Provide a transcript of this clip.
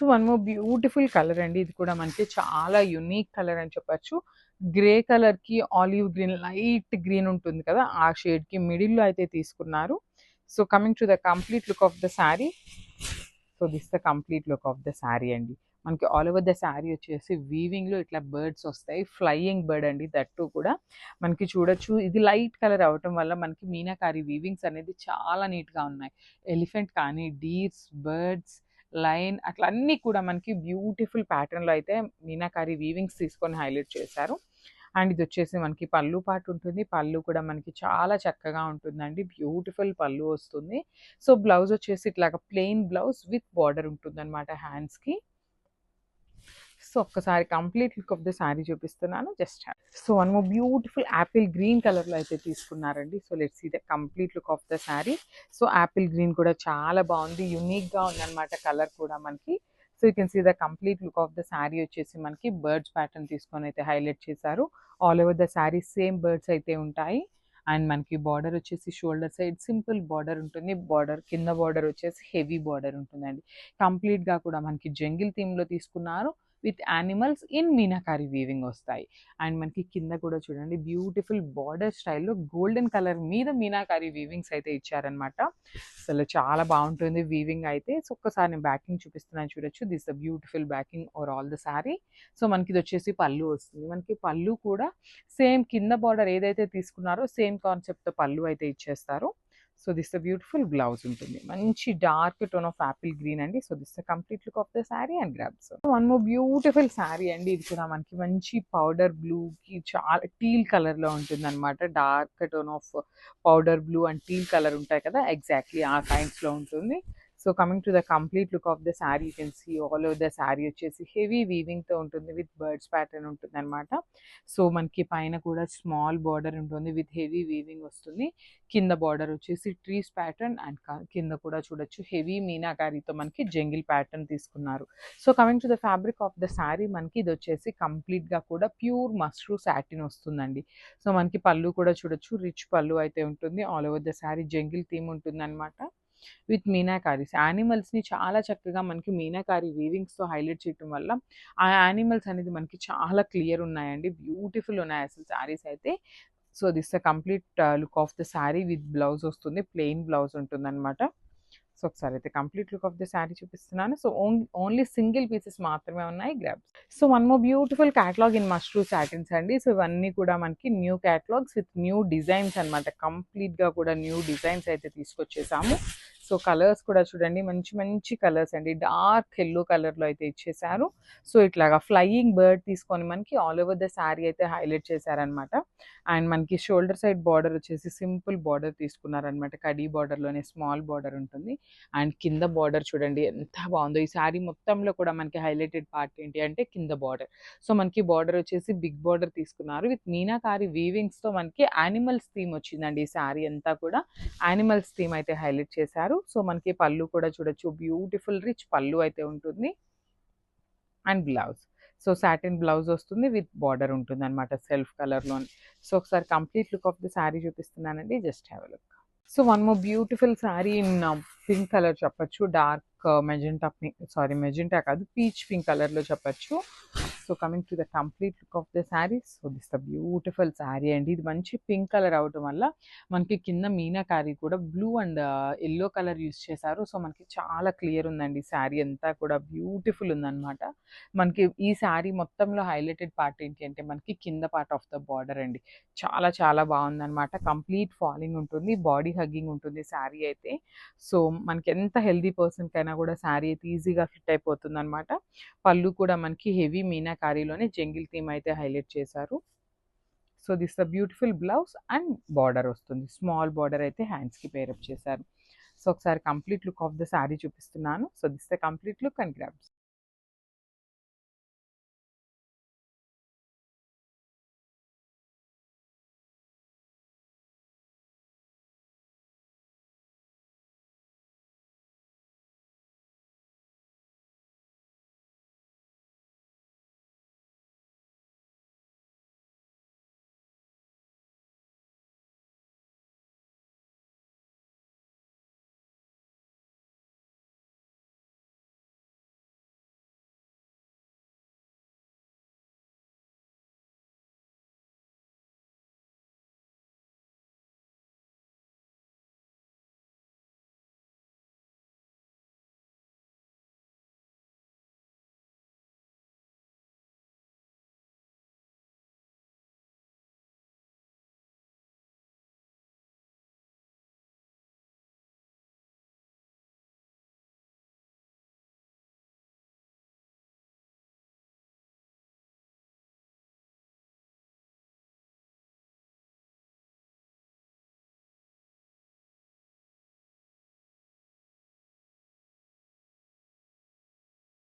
One more beautiful colour అండి. ఇది కూడా మనకి చాలా యూనిక్ కలర్ అని చెప్పొచ్చు. గ్రే కలర్‌కి ఆలివ్ గ్రీన్, లైట్ గ్రీన్ ఉంటుంది కదా! ఆ షేడ్‌కి మిడిల్‌లో అయితే తీసుకున్నారు. So, coming to the complete look of the sari. So, this the complete look of the sari అండి. మనకి ఆల్ ఓవర్ ద శారీ వచ్చేసి వీవింగ్‌లో ఇట్లా బర్డ్స్ వస్తాయి. ఫ్లయింగ్ బర్డ్ అండి దట్ టూ కూడా. మనకి చూడొచ్చు ఇది లైట్ కలర్ అవ్వటం వల్ల మనకి మీనాకారి వీవింగ్స్ అనేది చాలా నీట్‌గా ఉన్నాయి. ఎలిఫెంట్ కానీ, డీర్స్, బర్డ్స్, లయన్ అట్లా అన్నీ కూడా మనకి బ్యూటిఫుల్ ప్యాటర్న్‌లో అయితే మీనాకారి వీవింగ్స్ తీసుకొని హైలైట్ చేశారు. అండ్ ఇదొచ్చేసి మనకి పల్లు పార్ట్ ఉంటుంది. పల్లు కూడా మనకి చాలా చక్కగా ఉంటుందండి. బ్యూటిఫుల్ పల్లు వస్తుంది. సో, బ్లౌజ్ వచ్చేసి ఇట్లాగా ప్లెయిన్ బ్లౌజ్ విత్ బార్డర్ ఉంటుందనమాట హ్యాండ్స్‌కి. సో, ఒక్కసారి complete look of the sari చూపిస్తున్నాను. Just so, one more beautiful apple green కలర్‌లో అయితే తీసుకున్నారండి. So, let's see the complete look of the sari. So, apple green కూడా చాలా బావుంది. యూనిక్‌గా ఉందనమాట కలర్ కూడా మనకి. So, you can see the complete look of the sari వచ్చేసి మనకి బర్డ్స్ ప్యాటర్న్ తీసుకొని అయితే హైలైట్ చేశారు. All over the sari same birds అయితే ఉంటాయి. అండ్ మనకి బార్డర్ వచ్చేసి షోల్డర్ సైడ్ సింపుల్ బార్డర్ ఉంటుంది. బార్డర్ కింద బార్డర్ వచ్చేసి హెవీ బార్డర్ ఉంటుందండి. కంప్లీట్‌గా కూడా మనకి జంగిల్ థీమ్‌లో తీసుకున్నారు. With animals in meenakari weaving వస్తాయి. అండ్ మనకి కింద కూడా చూడండి బ్యూటిఫుల్ బార్డర్ స్టైల్‌లో గోల్డెన్ కలర్ మీద మీనాకారి వీవింగ్స్ అయితే ఇచ్చారనమాట. అసలు చాలా బావుంటుంది వీవింగ్ అయితే. సో, ఒక్కసారి నేను బ్యాకింగ్ చూపిస్తున్నాను చూడొచ్చు. This the beautiful backing over all the sari. So, మనకిదొచ్చేసి పల్లు వస్తుంది. మనకి పల్లు కూడా సేమ్ కింద బార్డర్ ఏదైతే తీసుకున్నారో సేమ్ కాన్సెప్ట్‌తో పల్లు అయితే ఇచ్చేస్తారు. So, this the beautiful blouse ఉంటుంది. మంచి dark tone of apple green అండి. So, this the complete look of the sari and grabs. One more beautiful sari అండి. ఇది కూడా మనకి మంచి పౌడర్ బ్లూకి చాలా టీల్ కలర్‌లో ఉంటుందనమాట. Dark tone of powder blue and teal colour ఉంటాయి కదా! ఎగ్జాక్ట్‌లీ ఆ కైండ్స్‌లో ఉంటుంది. So, coming to the complete look of the saree you can see all over the sari వచ్చేసి హెవీ వీవింగ్‌తో ఉంటుంది. విత్ బర్డ్స్ ప్యాటర్న్ ఉంటుందనమాట. సో, మనకి పైన కూడా స్మాల్ బార్డర్ ఉంటుంది. విత్ హెవీ వీవింగ్ వస్తుంది. కింద బార్డర్ వచ్చేసి ట్రీస్ ప్యాటర్న్ అండ్ కింద కూడా చూడొచ్చు హెవీ మీనాకారితో మనకి జంగిల్ ప్యాటర్న్ తీసుకున్నారు. So, coming to the fabric of the sari మనకి ఇది వచ్చేసి కంప్లీట్‌గా కూడా ప్యూర్ మస్రూ సాటిన్ వస్తుందండి. సో, మనకి పళ్ళు కూడా చూడొచ్చు రిచ్ పళ్ళు అయితే ఉంటుంది. All over the sari jungle theme ఉంటుందనమాట. విత్ మీనాకారీస్ యానిమల్స్‌ని చాలా చక్కగా మనకి మీనాకారి వీవింగ్స్‌తో హైలైట్ చేయటం వల్ల ఆ యానిమల్స్ అనేది మనకి చాలా క్లియర్ ఉన్నాయండి. బ్యూటిఫుల్ ఉన్నాయి అసలు శారీస్ అయితే. So, this the complete look of the sari with blouse వస్తుంది. ప్లెయిన్ బ్లౌజ్ ఉంటుందనమాట. సో, ఒకసారి అయితే complete look of the sari చూపిస్తున్నాను. సో, ఓన్లీ సింగిల్ పీసెస్ మాత్రమే ఉన్నాయి grabs. So, one more beautiful catalogue in mashru satins అండి. సో, ఇవన్నీ కూడా మనకి new catalogues with new designs అనమాట. కంప్లీట్‌గా కూడా న్యూ డిజైన్స్ అయితే తీసుకొచ్చేసాము. సో, కలర్స్ కూడా చూడండి మంచి మంచి కలర్స్ అండి. డార్క్ యెల్లో కలర్‌లో అయితే ఇచ్చేసారు. సో, ఇట్లాగా ఫ్లయింగ్ బర్డ్ తీసుకొని మనకి ఆల్ ఓవర్ ద శారీ అయితే హైలైట్ చేశారనమాట. అండ్ మనకి షోల్డర్ సైడ్ బార్డర్ వచ్చేసి సింపుల్ బార్డర్ తీసుకున్నారనమాట. కడీ బార్డర్‌లోనే స్మాల్ బార్డర్ ఉంటుంది. అండ్ కింద బార్డర్ చూడండి ఎంత బాగుందో. ఈ శారీ మొత్తంలో కూడా మనకి హైలైటెడ్ పార్ట్ ఏంటి అంటే కింద బార్డర్. సో, మనకి బార్డర్ వచ్చేసి బిగ్ బార్డర్ తీసుకున్నారు. విత్ మీనాకారి వీవింగ్స్‌తో మనకి యానిమల్స్ థీమ్ వచ్చిందండి. ఈ శారీ అంతా కూడా యానిమల్స్ థీమ్ అయితే హైలైట్ చేశారు. సో, మనకి పళ్ళు కూడా చూడొచ్చు బ్యూటిఫుల్ రిచ్ పళ్ళు అయితే ఉంటుంది. And blouse. So, satin blouse వస్తుంది విత్ బార్డర్ ఉంటుందనమాట సెల్ఫ్ కలర్‌లోని. సో, ఒకసారి complete look of the sari చూపిస్తున్నానండి. Just have a look. So, one more beautiful sari in pink colour చెప్పొచ్చు. Dark magenta pink sorry magenta కాదు peach pink కలర్‌లో చెప్పొచ్చు. So, coming to the complete look of the sari. So, this the beautiful sari అండి. ఇది మంచి pink colour అవ్వటం వల్ల మనకి కింద మీనాకారి కూడా blue and yellow colour use చేశారు. సో, మనకి చాలా క్లియర్ ఉందండి శారీ అంతా కూడా బ్యూటిఫుల్ ఉందనమాట. మనకి ఈ శారీ మొత్తంలో హైలైటెడ్ పార్ట్ ఏంటి అంటే మనకి కింద పార్ట్ ఆఫ్ ద బార్డర్ అండి. చాలా చాలా బాగుందనమాట. కంప్లీట్ ఫాలింగ్ ఉంటుంది. బాడీ హగ్గింగ్ ఉంటుంది శారీ అయితే. సో, మనకి ఎంత హెల్తీ పర్సన్‌కైనా కూడా శారీ అయితే ఈజీగా ఫిట్ అయిపోతుందనమాట. పళ్ళు కూడా మనకి హెవీ మీనాకారిలోనే జంగిల్ థీమ్ అయితే హైలైట్ చేశారు. So, this the beautiful blouse and border వస్తుంది. స్మాల్ బార్డర్ అయితే హ్యాండ్స్‌కి పేరప్ చేశారు. సో, ఒకసారి complete look of the sari చూపిస్తున్నాను. So, this the complete look and grabs.